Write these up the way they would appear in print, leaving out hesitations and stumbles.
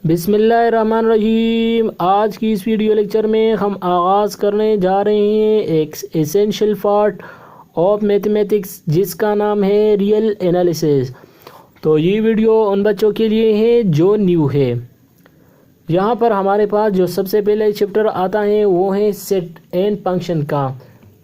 बिस्मिल्लाहिर्रहमानिर्रहीम। आज की इस वीडियो लेक्चर में हम आगाज़ करने जा रहे हैं एक एसेंशियल पार्ट ऑफ मैथमेटिक्स जिसका नाम है रियल एनालिसिस। तो ये वीडियो उन बच्चों के लिए है जो न्यू है। यहाँ पर हमारे पास जो सबसे पहले चैप्टर आता है वो है सेट एंड फंक्शन का।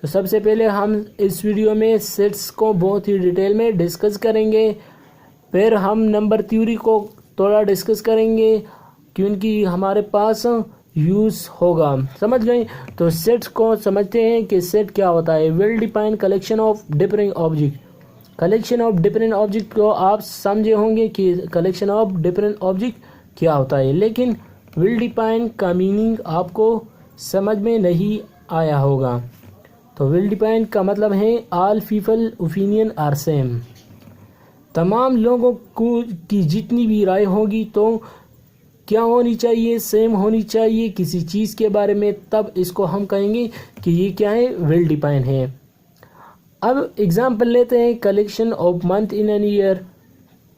तो सबसे पहले हम इस वीडियो में सेट्स को बहुत ही डिटेल में डिस्कस करेंगे, फिर हम नंबर थ्योरी को थोड़ा डिस्कस करेंगे क्योंकि हमारे पास यूज़ होगा। समझ गए? तो सेट्स को समझते हैं कि सेट क्या होता है। Well defined collection of different object. Collection of different object को आप समझे होंगे कि कलेक्शन ऑफ डिफरेंट ऑब्जेक्ट क्या होता है, लेकिन वेल डिफाइंड का मीनिंग आपको समझ में नहीं आया होगा। तो वेल डिफाइंड का मतलब है all people opinion are same. तमाम लोगों को की जितनी भी राय होगी तो क्या होनी चाहिए, सेम होनी चाहिए किसी चीज़ के बारे में, तब इसको हम कहेंगे कि ये क्या है, वेल डिफाइन है। अब एग्जांपल लेते हैं collection of month in an year.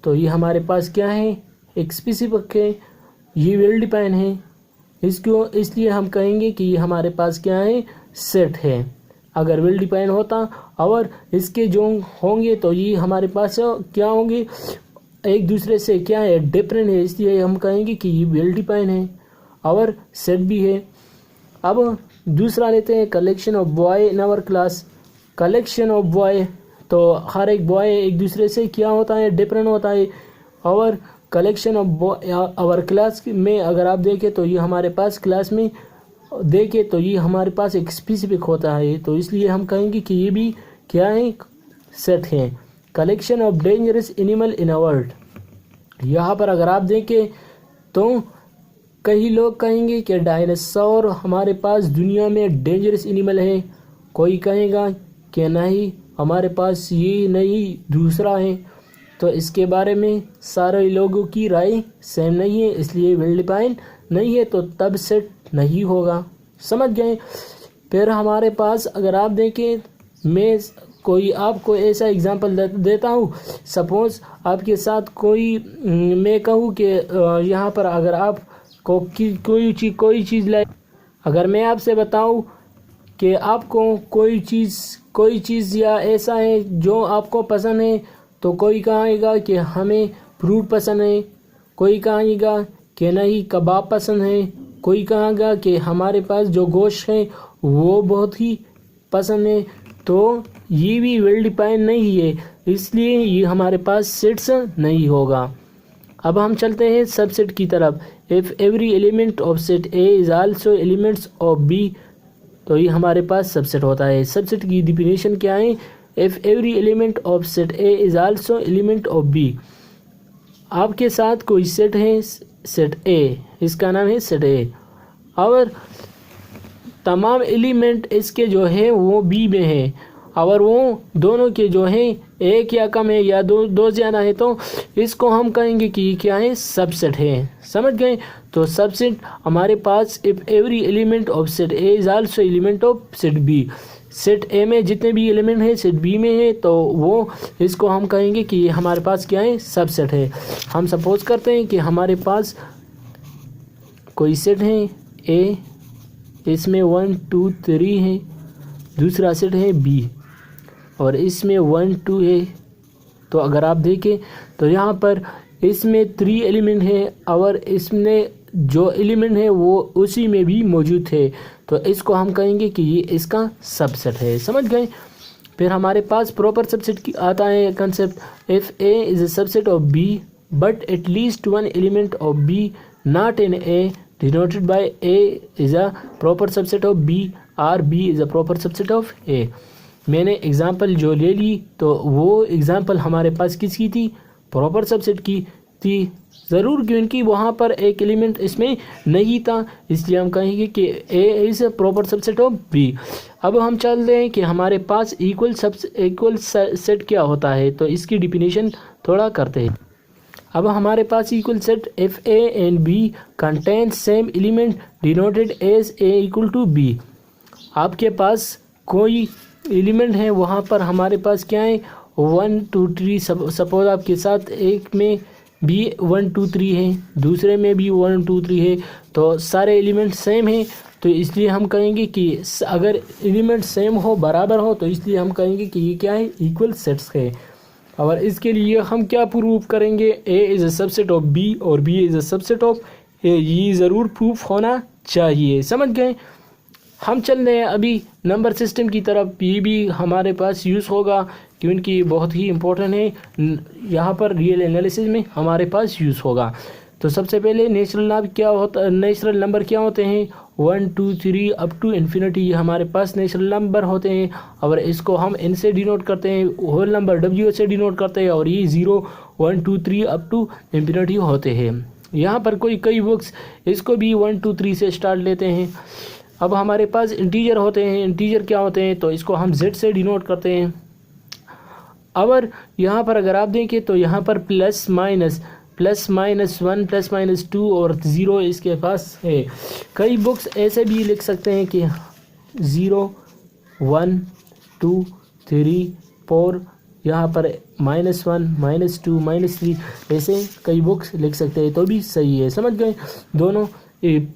तो ये हमारे पास क्या है, एक स्पेसिफिक है, ये वेल डिफाइन है। इसको इसलिए हम कहेंगे कि ये हमारे पास क्या है, सेट है। अगर वेल डिफाइन होता और इसके जो होंगे तो ये हमारे पास क्या होंगे, एक दूसरे से क्या है, डिफरेंट है, इसलिए हम कहेंगे कि ये वेल डिफाइन है और सेट भी है। अब दूसरा लेते हैं collection of boy in our class. Collection of boy, तो हर एक बॉय एक दूसरे से क्या होता है, डिफरेंट होता है। और collection of boy our class में अगर आप देखें तो ये हमारे पास क्लास में देखें तो ये हमारे पास एक स्पेसिफिक होता है, तो इसलिए हम कहेंगे कि ये भी क्या है, सेट है। Collection of dangerous animal in a world. यहाँ पर अगर आप देखें तो कई लोग कहेंगे कि डायनासोर हमारे पास दुनिया में डेंजरस एनिमल है, कोई कहेगा कि नहीं हमारे पास ये नहीं दूसरा है। तो इसके बारे में सारे लोगों की राय सेम नहीं है, इसलिए वेल डिफाइन नहीं है, तो तब सेट नहीं होगा। समझ गए? फिर हमारे पास अगर आप देखें, मैं कोई आपको ऐसा एग्जांपल देता हूँ। सपोज आपके साथ कोई मैं कहूँ कि यहाँ पर अगर आप को कोई चीज़ लाए, अगर मैं आपसे बताऊँ कि आपको कोई चीज़ या ऐसा है जो आपको पसंद है, तो कोई कहेगा कि हमें फ्रूट पसंद है, कोई कहेगा कि नहीं कबाब पसंद है, कोई कहेगा कि हमारे पास जो गोश्त है वो बहुत ही पसंद है। तो ये भी वेल डिफाइन नहीं है, इसलिए ये हमारे पास सेट्स नहीं होगा। अब हम चलते हैं सबसेट की तरफ। If every element of set A is also elements of B, तो ये हमारे पास सबसेट होता है। सबसेट की डिफिनेशन क्या है, if every element of set A is also element of B. आपके साथ कोई सेट है, सेट ए, इसका नाम है सेट ए, और तमाम एलिमेंट इसके जो है वो बी में है, और वो दोनों के जो है एक या कम है या दो ज़्यादा है, तो इसको हम कहेंगे कि क्या है, सबसेट है। समझ गए? तो सबसेट हमारे पास if every element of set A is also element of set B. Set A में जितने भी एलिमेंट हैं सेट बी में है, तो वो इसको हम कहेंगे कि हमारे पास क्या है, सबसेट है। हम सपोज करते हैं कि हमारे पास कोई सेट है ए, इसमें 1 2 3 है, दूसरा सेट है बी और इसमें 1 2 है। तो अगर आप देखें तो यहाँ पर इसमें 3 एलिमेंट है और इसमें जो एलिमेंट है वो उसी में भी मौजूद है, तो इसको हम कहेंगे कि ये इसका सबसेट है। समझ गए? फिर हमारे पास प्रॉपर सबसेट की आता है concept. If A is a subset of B but at least one element of B not in A denoted by A is a proper subset of B or B is a proper subset of A. मैंने example जो ले ली तो वो example हमारे पास किसकी थी, proper subset की थी ज़रूर, क्योंकि वहाँ पर एक एलिमेंट इसमें नहीं था, इसलिए हम कहेंगे कि A is proper subset of B. अब हम चलते हैं कि हमारे पास इक्वल सेट क्या होता है, तो इसकी डिफिनेशन थोड़ा करते हैं। अब हमारे पास equal set if A and B contain same element denoted as A equal to B. आपके पास कोई एलिमेंट है, वहाँ पर हमारे पास क्या है, 1 2 3। सपोज आपके साथ एक में भी 1 2 3 है, दूसरे में भी 1 2 3 है, तो सारे एलिमेंट सेम हैं, तो इसलिए हम कहेंगे कि अगर एलिमेंट सेम हो, बराबर हो, तो इसलिए हम कहेंगे कि ये क्या है, इक्वल सेट्स है। और इसके लिए हम क्या प्रूव करेंगे, A is a subset of B और B is a subset of A, ये ज़रूर प्रूफ होना चाहिए। समझ गए। हम चल रहे हैं अभी नंबर सिस्टम की तरफ, ये भी हमारे पास यूज़ होगा क्योंकि बहुत ही इम्पोर्टेंट है, यहाँ पर रियल एनालिसिस में हमारे पास यूज़ होगा। तो सबसे पहले नेचुरल नंबर क्या होते हैं, 1 2 3 अप टू इन्फिनिटी, ये हमारे पास नेचुरल नंबर होते हैं। और इसको हम एन से डिनोट करते हैं, होल नंबर डब्ल्यू से डिनोट करते हैं, और ये 0 1 2 3 अप टू इन्फिनिटी होते हैं। यहाँ पर कई बुक्स इसको भी 1 2 3 से स्टार्ट लेते हैं। अब हमारे पास इंटीजर होते हैं, इंटीजर क्या होते हैं, तो इसको हम जेड से डिनोट करते हैं। और यहाँ पर अगर आप देखें तो यहाँ पर प्लस माइनस 1 प्लस माइनस 2 और 0 इसके पास है। कई बुक्स ऐसे भी लिख सकते हैं कि 0 1 2 3 4, यहाँ पर -1 -2 -3, ऐसे कई बुक्स लिख सकते हैं, तो भी सही है। समझ गए, दोनों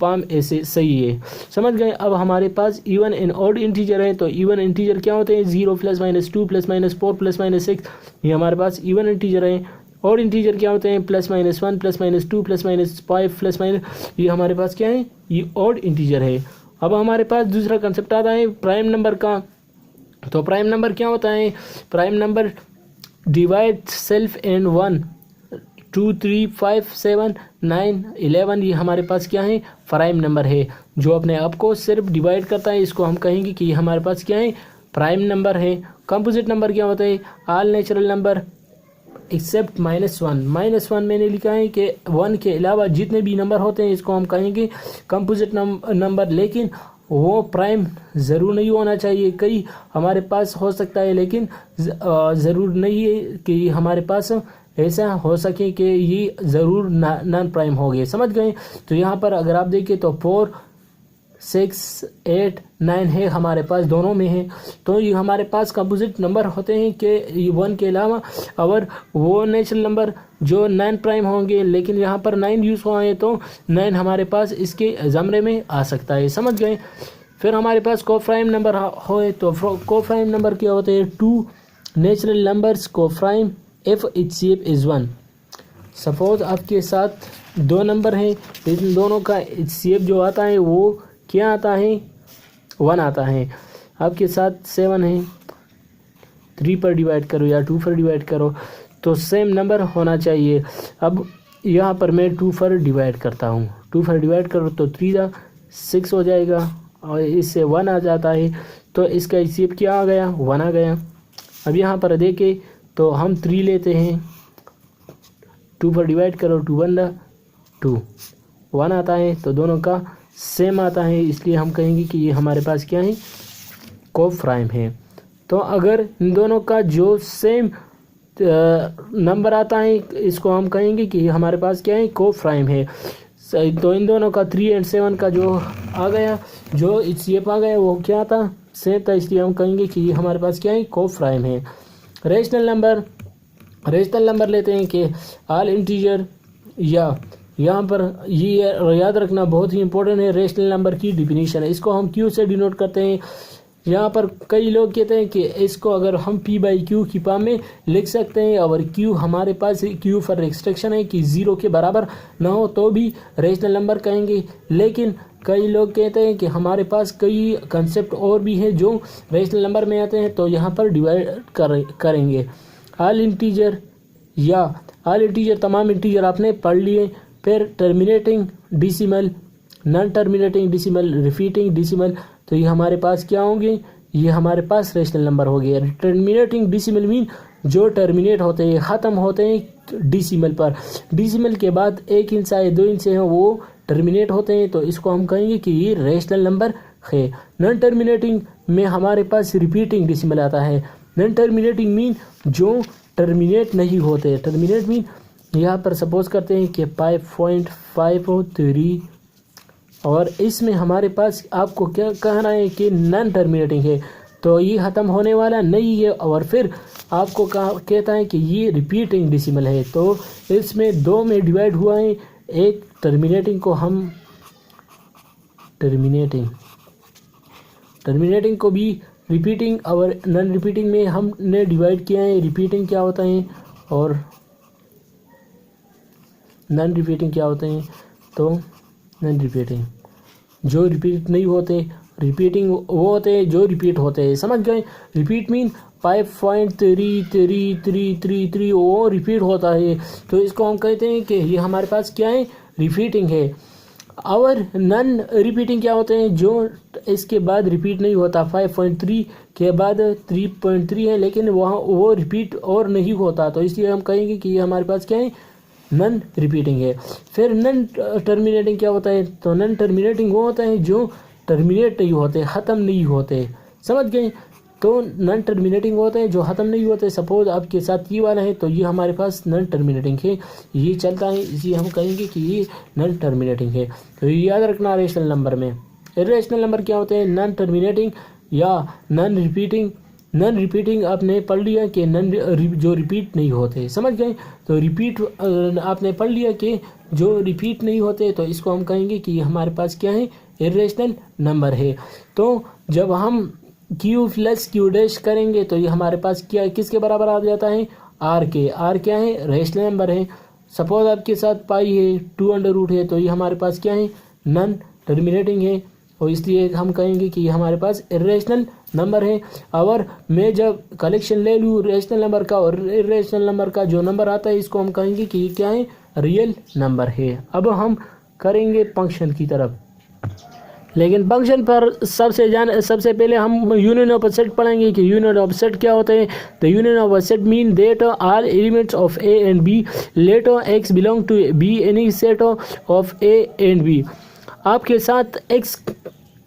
पाम ऐसे सही है। समझ गए। अब हमारे पास इवन एंड ऑड इंटीजर है, तो इवन इंटीजर क्या होते हैं, 0 plus minus 2 plus minus 4 plus minus 6, ये हमारे पास इवन इंटीजर है। ऑड इंटीजर क्या होते हैं, plus minus 1 plus minus 2 plus minus 5 plus minus, ये हमारे पास क्या है, ये ऑड इंटीजर है। अब हमारे पास दूसरा कंसेप्ट आता है प्राइम नंबर का। तो प्राइम नंबर क्या होता है, prime number divide self and 1 2 3 5 7 9 11, ये हमारे पास क्या है, प्राइम नंबर है, जो अपने आप को सिर्फ डिवाइड करता है, इसको हम कहेंगे कि ये हमारे पास क्या है, प्राइम नंबर है। कंपोजिट नंबर क्या होता है, ऑल नेचुरल नंबर एक्सेप्ट -1 मैंने लिखा है कि 1 के अलावा जितने भी नंबर होते हैं इसको हम कहेंगे कंपोजिट नंबर, लेकिन वो प्राइम ज़रूर नहीं होना चाहिए। कई हमारे पास हो सकता है, लेकिन ज़रूर नहीं है कि हमारे पास ऐसा हो सके कि ये ज़रूर नॉन प्राइम हो गए। समझ गए। तो यहाँ पर अगर आप देखें तो 4 6 8 9 है, हमारे पास दोनों में है, तो ये हमारे पास कंपोजिट नंबर होते हैं कि 1 के अलावा, और वो नेचुरल नंबर जो नॉन प्राइम होंगे, लेकिन यहाँ पर 9 यूज़ हुआ है, तो 9 हमारे पास इसके ज़मरे में आ सकता है। समझ गए। फिर हमारे पास कोप्राइम नंबर हो, तो कोप्राइम नंबर क्या होते हैं, 2 natural numbers coprime if its shape is 1। Suppose आपके साथ 2 नंबर हैं, इन दोनों का शेप जो आता है वो क्या आता है, 1 आता है। आपके साथ 7 है, 3 पर डिवाइड करो या 2 पर डिवाइड करो, तो सेम नंबर होना चाहिए। अब यहाँ पर मैं 2 पर डिवाइड करता हूँ, 2 पर डिवाइड करो तो 3 6 हो जाएगा, और इससे 1 आ जाता है, तो इसका शेप क्या आ गया, 1 आ गया। अब यहाँ पर देखें तो हम 3 लेते हैं, 2 पर डिवाइड करो, 2 1 2, 1 आता है, तो दोनों का सेम आता है, इसलिए हम कहेंगे कि ये हमारे पास क्या है, कोप्राइम है। तो अगर इन दोनों का जो सेम नंबर आता है, इसको हम कहेंगे कि हमारे पास क्या है, कोप्राइम है। तो इन दोनों का 3 और 7 का जो आ गया, जो शेप आ गया, वो क्या था, सेम था, इसलिए हम कहेंगे कि ये हमारे पास क्या है, कोप्राइम है। रेशनल नंबर लेते हैं कि ऑल इंटीजर, या यहाँ पर ये याद रखना बहुत ही इंपॉर्टेंट है, रेशनल नंबर की डिफिनीशन है, इसको हम क्यू से डिनोट करते हैं। यहाँ पर कई लोग कहते हैं कि इसको अगर हम p/q की फॉर्म में लिख सकते हैं, और q हमारे पास q फॉर रिस्ट्रिक्शन है कि 0 के बराबर ना हो तो भी रेशनल नंबर कहेंगे, लेकिन कई लोग कहते हैं कि हमारे पास कई कंसेप्ट और भी हैं जो रेशनल नंबर में आते हैं, तो यहाँ पर डिवाइड करेंगे। ऑल इंटीजर तमाम इंटीजर आपने पढ़ लिए। फिर terminating decimal, non terminating decimal, repeating decimal, तो ये हमारे पास क्या होंगे, ये हमारे पास रेशनल नंबर हो गए। टर्मिनेटिंग डिसिमल मीन जो टर्मिनेट होते हैं, ख़त्म होते हैं डिसिमल पर, डिसिमल के बाद 1 इंच आए 2 इंच हैं वो टर्मिनेट होते हैं, तो इसको हम कहेंगे कि ये रेशनल नंबर है। नॉन टर्मिनेटिंग में हमारे पास रिपीटिंग डिसिमल आता है। नॉन टर्मिनेटिंग मीन जो टर्मिनेट नहीं होते, टर्मिनेट मीन यहाँ पर सपोज करते हैं कि 5.53, और इसमें हमारे पास आपको क्या कहना है कि नॉन टर्मिनेटिंग है, तो ये ख़त्म होने वाला नहीं है। और फिर आपको कहता है कि ये रिपीटिंग डेसिमल है, तो इसमें 2 में डिवाइड हुआ है। एक टर्मिनेटिंग को हम टर्मिनेटिंग को भी रिपीटिंग और नॉन रिपीटिंग में हमने डिवाइड किया है। रिपीटिंग क्या होता है और नॉन रिपीटिंग क्या होते हैं। तो नॉन रिपीटिंग जो रिपीट नहीं होते, रिपीटिंग वो होते हैं जो रिपीट होते हैं। समझ गए। रिपीट मीन 5.3333 वो रिपीट होता है, तो इसको हम कहते हैं कि ये हमारे पास क्या है, रिपीटिंग है। और नॉन रिपीटिंग क्या होते हैं, जो इसके बाद रिपीट नहीं होता। 5.3 के बाद 3.3 है, लेकिन वहाँ वो रिपीट और नहीं होता, तो इसलिए हम कहेंगे कि ये हमारे पास क्या है, नॉन रिपीटिंग है। फिर नॉन टर्मिनेटिंग क्या होता है, तो नॉन टर्मिनेटिंग वो होता है जो टर्मिनेट नहीं होते, ख़त्म नहीं होते। समझ गए। तो नॉन टर्मिनेटिंग होते हैं जो ख़त्म नहीं होते। सपोज आपके साथ ये वाला है, तो ये हमारे पास नॉन टर्मिनेटिंग है, ये चलता है, इसलिए हम कहेंगे कि ये नॉन टर्मिनेटिंग है। तो ये याद रखना रेशनल नंबर में। इरेशनल नंबर क्या होते हैं, नॉन टर्मिनेटिंग या नॉन रिपीटिंग। नॉन रिपीटिंग आपने पढ़ लिया कि जो रिपीट नहीं होते। समझ गए। तो रिपीट आपने पढ़ लिया कि जो रिपीट नहीं होते, तो इसको हम कहेंगे कि हमारे पास क्या है, इरेशनल नंबर है। तो जब हम क्यू प्लस क्यू डैश करेंगे तो ये हमारे पास क्या किसके बराबर आ जाता है, आर के। आर क्या है, रेशनल नंबर है। सपोज आपके साथ पाई है, 2 है, तो ये हमारे पास क्या है, नॉन टर्मिनेटिंग है, और इसलिए हम कहेंगे कि ये हमारे पास इरेशनल नंबर है। और मैं जब कलेक्शन ले लूँ रेशनल नंबर का और इरेशनल नंबर का, जो नंबर आता है इसको हम कहेंगे कि ये क्या है, रियल नंबर है। अब हम करेंगे फंक्शन की तरफ, लेकिन फंक्शन पर सबसे पहले हम यूनियन ऑफ सेट पढ़ेंगे कि यूनियन ऑफ सेट क्या होता है। The union of set mean that all elements of A and B let x belong to B any set of A and B. आपके साथ एक्स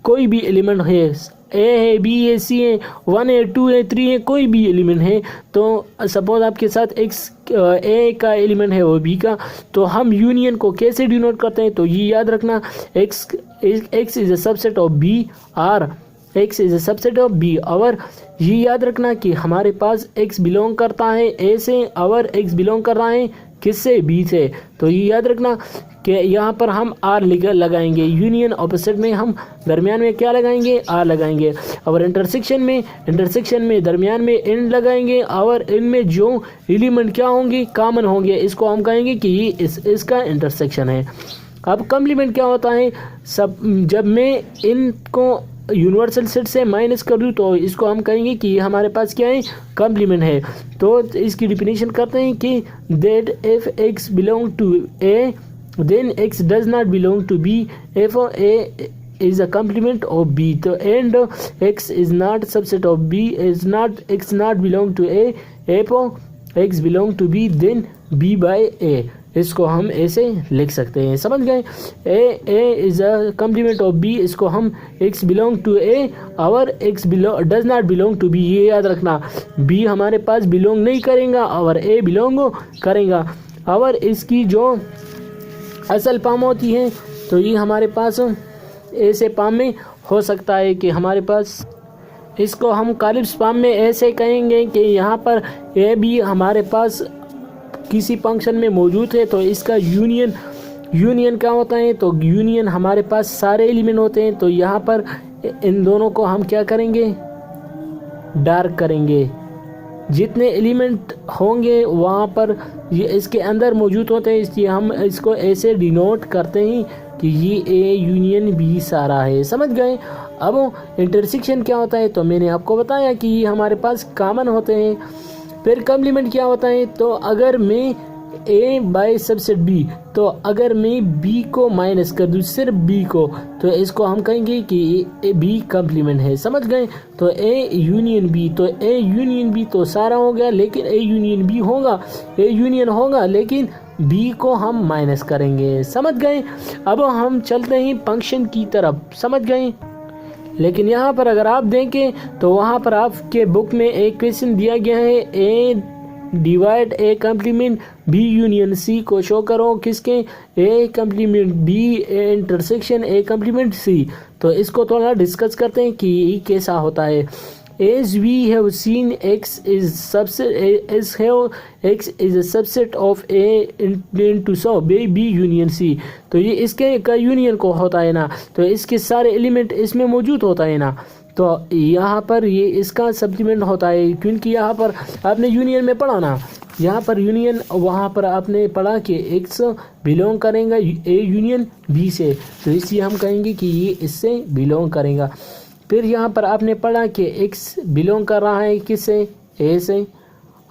कोई भी एलिमेंट है, ए है, बी है, सी है, 1 है, 2 है, 3 है, कोई भी एलिमेंट है, तो सपोज आपके साथ एक्स ए का एलिमेंट है और बी का, तो हम यूनियन को कैसे डिनोट करते हैं, तो ये याद रखना, x is a subset of B, or x is a subset of B. और ये याद रखना कि हमारे पास एक्स बिलोंग करता है ए से और एक्स बिलोंग कर रहा है किससे, बी से। तो ये याद रखना कि यहाँ पर हम आर लगाएंगे। यूनियन ऑपोजिट में हम दरमियान में क्या लगाएंगे, आर लगाएंगे। और इंटरसेक्शन में दरमियान में एंड लगाएंगे, और इनमें जो एलिमेंट क्या होंगे, कॉमन होंगे, इसको हम कहेंगे कि ये इसका इंटरसेक्शन है। अब कम्प्लीमेंट क्या होता है, जब मैं इनको यूनिवर्सल सेट से माइनस कर दूँ तो इसको हम कहेंगे कि ये हमारे पास क्या है, कम्प्लीमेंट है। तो इसकी डिफिनेशन करते हैं कि that if x belong to A then x does not belong to b if a is a complement of b। तो and x is not subset of b x not belong to a if x belong to b then b by a। इसको हम ऐसे लिख सकते हैं। समझ गए। a is a complement of b, इसको हम x belong to a और x does not belong to b। ये याद रखना, b हमारे पास बिलोंग नहीं करेगा और a बिलोंग करेगा। और इसकी जो असल पाम होती है, तो ये हमारे पास ऐसे पाम में हो सकता है कि हमारे पास, इसको हम कालिप्स पाम में ऐसे कहेंगे कि यहाँ पर ए भी हमारे पास किसी फंक्शन में मौजूद है, तो इसका यूनियन क्या होता है, तो यूनियन हमारे पास सारे एलिमेंट होते हैं। तो यहाँ पर इन दोनों को हम क्या करेंगे, डार्क करेंगे। जितने एलिमेंट होंगे वहाँ पर ये इसके अंदर मौजूद होते हैं, इसलिए हम इसको ऐसे डिनोट करते हैं कि ये ए यूनियन बी सारा है। समझ गए। अब इंटरसेक्शन क्या होता है, तो मैंने आपको बताया कि ये हमारे पास कॉमन होते हैं। फिर कम्प्लीमेंट क्या होता है, तो अगर मैं ए बाय सबसेट बी, तो अगर मैं बी को माइनस कर दूँ, सिर्फ बी को, तो इसको हम कहेंगे कि बी कम्प्लीमेंट है। समझ गए। तो ए यूनियन बी, तो ए यूनियन बी तो सारा हो गया, लेकिन ए यूनियन बी होगा, ए यूनियन होगा, लेकिन बी को हम माइनस करेंगे। समझ गए। अब हम चलते हैं फंक्शन की तरफ। समझ गए। लेकिन यहाँ पर अगर आप देखें तो वहाँ पर आपके बुक में एक क्वेश्चन दिया गया है, A divide A complement B union C को शो करो। किसके, A complement B intersection A complement C. तो इसको थोड़ा डिस्कस करते हैं कि कैसा होता है। As we have seen, X is a subset of A into so B union C। तो ये इसके का यूनियन को होता है ना, तो इसके सारे एलिमेंट इसमें मौजूद होता है ना। तो यहाँ पर ये इसका सप्लीमेंट होता है, क्योंकि यहाँ पर आपने यूनियन में पढ़ा ना, यहाँ पर यूनियन, वहाँ पर आपने पढ़ा कि एक्स बिलोंग करेगा ए यूनियन बी से, तो इसलिए हम कहेंगे कि ये इससे बिलोंग करेगा। फिर यहाँ पर आपने पढ़ा कि एक्स बिलोंग कर रहा है किससे, ए से,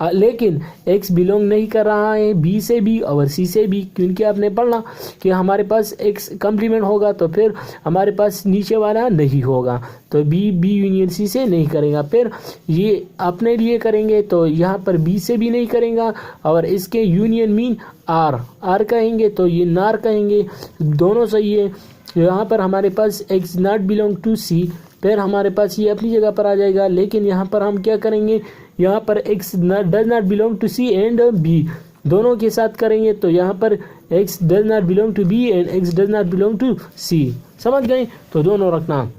लेकिन एक्स बिलोंग नहीं कर रहा है बी से भी और सी से भी, क्योंकि आपने पढ़ना कि हमारे पास एक्स कम्प्लीमेंट होगा तो फिर हमारे पास नीचे वाला नहीं होगा, तो बी यूनियन सी से नहीं करेगा। फिर ये अपने लिए करेंगे तो यहाँ पर बी से भी नहीं करेगा, और इसके यूनियन मीन आर कहेंगे, तो ये नार कहेंगे, दोनों सही है। यहाँ पर हमारे पास एक्स नॉट बिलोंग टू सी, फिर हमारे पास ये अपनी जगह पर आ जाएगा, लेकिन यहाँ पर हम क्या करेंगे, यहाँ पर x does not belong to C and B दोनों के साथ करेंगे, तो यहाँ पर x does not belong to B and x does not belong to C. समझ गए, तो दोनों रखना।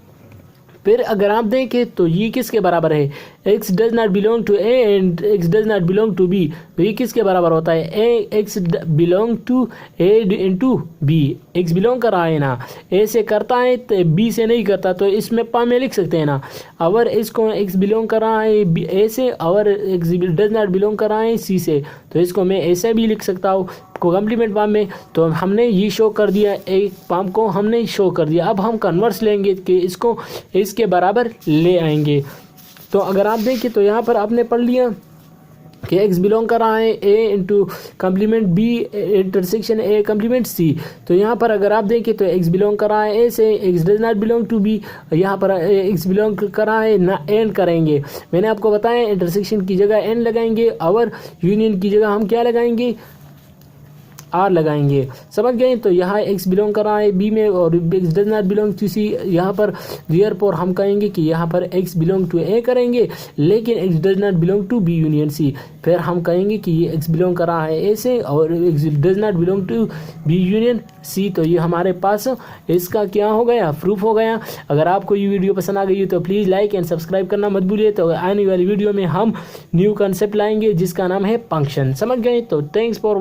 फिर अगर आप देखें तो ये किसके बराबर है, x does not belong to A and x does not belong to B, तो ये किसके बराबर होता है, A x belong to A into B. X belong कर रहा है ना, ए से करता है तो बी से नहीं करता, तो इसमें पा में लिख सकते हैं ना। अगर इसको एक्स बिलोंग कर रहा है ए से और एक्स डज नॉट बिलोंग कर रहा है सी से, तो इसको मैं ऐसे भी लिख सकता हूँ को कम्प्लीमेंट पाम में। तो हमने ये शो कर दिया, एक पाम को हमने शो कर दिया। अब हम कन्वर्स लेंगे कि इसको इसके बराबर ले आएंगे। तो अगर आप देखें तो यहाँ पर आपने पढ़ लिया कि एक्स बिलोंग कर रहा है A into complement B intersection A complement C. तो यहाँ पर अगर आप देखें तो एक्स बिलोंग कर रहा है ए से, x does not belong to B, यहाँ पर एक्स बिलोंग कर रहा है ना, एन करेंगे। मैंने आपको बताया इंटरसेक्शन की जगह एन लगाएंगे और यूनियन की जगह हम क्या लगाएंगे, आर लगाएंगे। समझ गए, तो यहाँ एक्स बिलोंग कर रहा है बी में और x does not belong to C. यहाँ पर देयरफॉर हम कहेंगे कि यहाँ पर एक्स बिलोंग टू ए करेंगे, लेकिन x does not belong to B union C. फिर हम कहेंगे कि ये एक्स बिलोंग कर रहा है ए से और x does not belong to B union C. तो ये हमारे पास इसका क्या हो गया, प्रूफ हो गया। अगर आपको ये वीडियो पसंद आ गई तो प्लीज़ लाइक एंड सब्सक्राइब करना मत भूलिए। तो आने वाली वीडियो में हम न्यू कंसेप्ट लाएंगे जिसका नाम है फंक्शन। समझ गए, तो थैंक्स फॉर